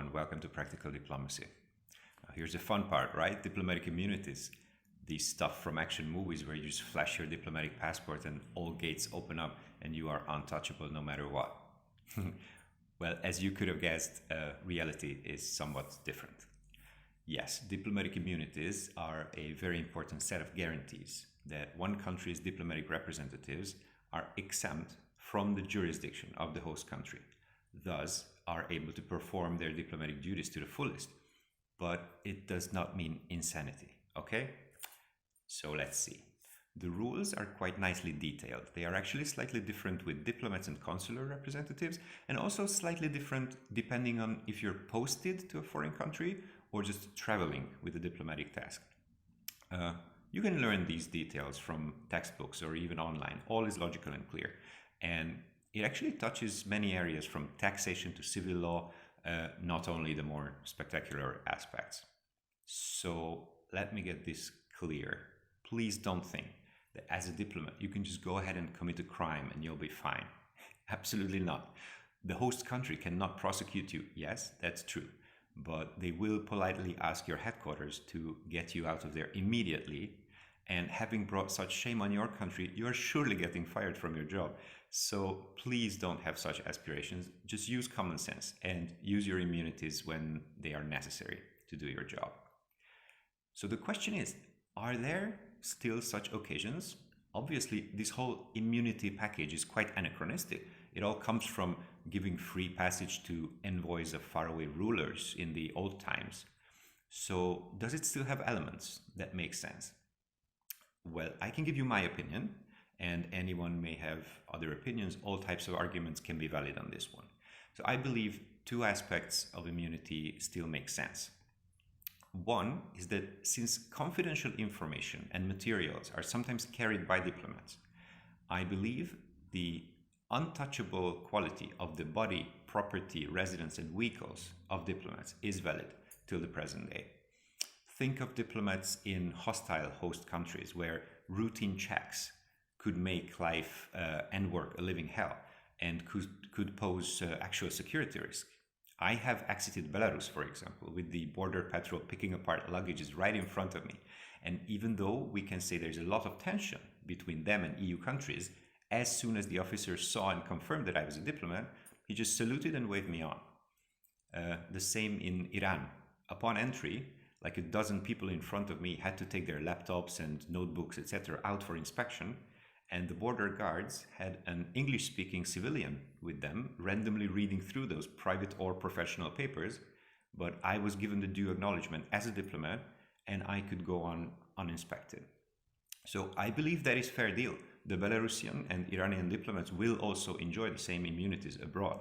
everyone, welcome to Practical Diplomacy. Here's the fun part, right? Diplomatic immunities. These stuff from action movies where you just flash your diplomatic passport and all gates open up and you are untouchable no matter what. Well, as you could have guessed, reality is somewhat different. Yes, diplomatic immunities are a very important set of guarantees that one country's diplomatic representatives are exempt from the jurisdiction of the host country, thus are able to perform their diplomatic duties to the fullest. But it does not mean insanity, okay? So let's see. The rules are quite nicely detailed. They are actually slightly different with diplomats and consular representatives, and also slightly different depending on if you're posted to a foreign country or just traveling with a diplomatic task. You can learn these details from textbooks or even online. All is logical and clear. And it actually touches many areas from taxation to civil law, not only the more spectacular aspects. So let me get this clear. Please don't think that as a diplomat, you can just go ahead and commit a crime and you'll be fine. Absolutely not. The host country cannot prosecute you. Yes, that's true. But they will politely ask your headquarters to get you out of there immediately. And having brought such shame on your country, you are surely getting fired from your job. So please don't have such aspirations. Just use common sense and use your immunities when they are necessary to do your job. So the question is, are there still such occasions? Obviously, this whole immunity package is quite anachronistic. It all comes from giving free passage to envoys of faraway rulers in the old times. So does it still have elements that make sense? Well, I can give you my opinion, and anyone may have other opinions. All types of arguments can be valid on this one. So I believe two aspects of immunity still make sense. One is that since confidential information and materials are sometimes carried by diplomats, I believe the untouchable quality of the body, property, residence, and vehicles of diplomats is valid till the present day. Think of diplomats in hostile host countries where routine checks could make life and work a living hell and could pose actual security risk. I have exited Belarus, for example, with the border patrol picking apart luggages right in front of me. And even though we can say there's a lot of tension between them and EU countries, as soon as the officer saw and confirmed that I was a diplomat, he just saluted and waved me on. The same in Iran. Upon entry, like a dozen people in front of me had to take their laptops and notebooks, etc. out for inspection, and the border guards had an English-speaking civilian with them, randomly reading through those private or professional papers, but I was given the due acknowledgement as a diplomat, and I could go on uninspected. So I believe that is fair deal. The Belarusian and Iranian diplomats will also enjoy the same immunities abroad.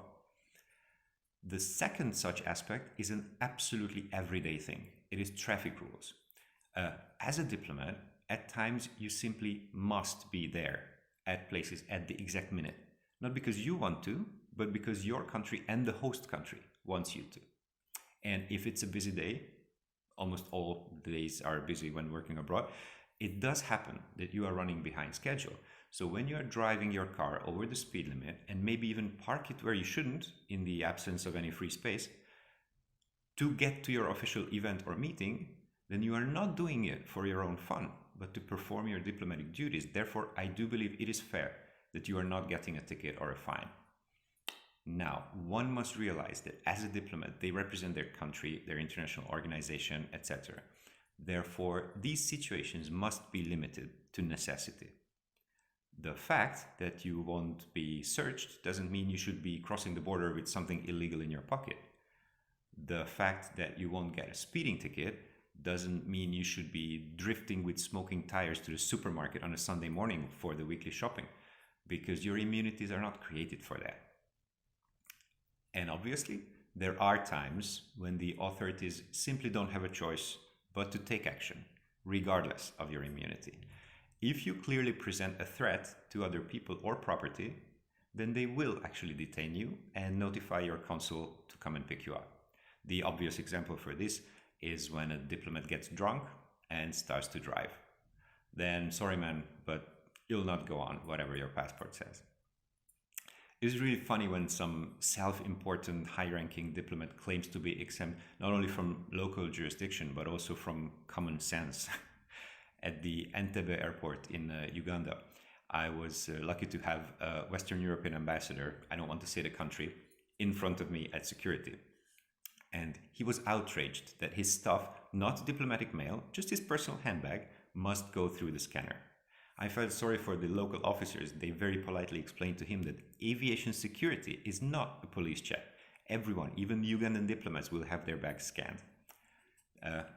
The second such aspect is an absolutely everyday thing. It is traffic rules. As a diplomat, at times you simply must be there at places at the exact minute. Not because you want to, but because your country and the host country wants you to. And if it's a busy day, almost all days are busy when working abroad, it does happen that you are running behind schedule. So when you are driving your car over the speed limit and maybe even park it where you shouldn't in the absence of any free space to get to your official event or meeting, then you are not doing it for your own fun, but to perform your diplomatic duties. Therefore, I do believe it is fair that you are not getting a ticket or a fine. Now, one must realize that as a diplomat, they represent their country, their international organization, etc. Therefore, these situations must be limited to necessity. The fact that you won't be searched doesn't mean you should be crossing the border with something illegal in your pocket. The fact that you won't get a speeding ticket doesn't mean you should be drifting with smoking tires to the supermarket on a Sunday morning for the weekly shopping, because your immunities are not created for that. And obviously, there are times when the authorities simply don't have a choice but to take action, regardless of your immunity. If you clearly present a threat to other people or property, then they will actually detain you and notify your consul to come and pick you up. The obvious example for this is when a diplomat gets drunk and starts to drive. Then, sorry man, but you'll not go on, whatever your passport says. It's really funny when some self-important high-ranking diplomat claims to be exempt not only from local jurisdiction but also from common sense. At the Entebbe airport in Uganda, I was lucky to have a Western European ambassador, I don't want to say the country, in front of me at security. And he was outraged that his stuff, not diplomatic mail, just his personal handbag, must go through the scanner. I felt sorry for the local officers. They very politely explained to him that aviation security is not a police check. Everyone, even Ugandan diplomats, will have their bags scanned.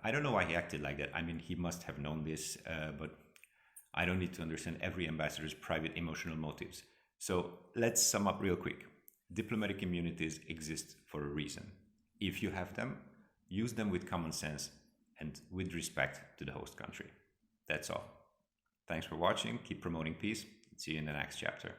I don't know why he acted like that. I mean, he must have known this, but I don't need to understand every ambassador's private emotional motives. So let's sum up real quick. Diplomatic immunities exist for a reason. If you have them, use them with common sense and with respect to the host country. That's all. Thanks for watching. Keep promoting peace. See you in the next chapter.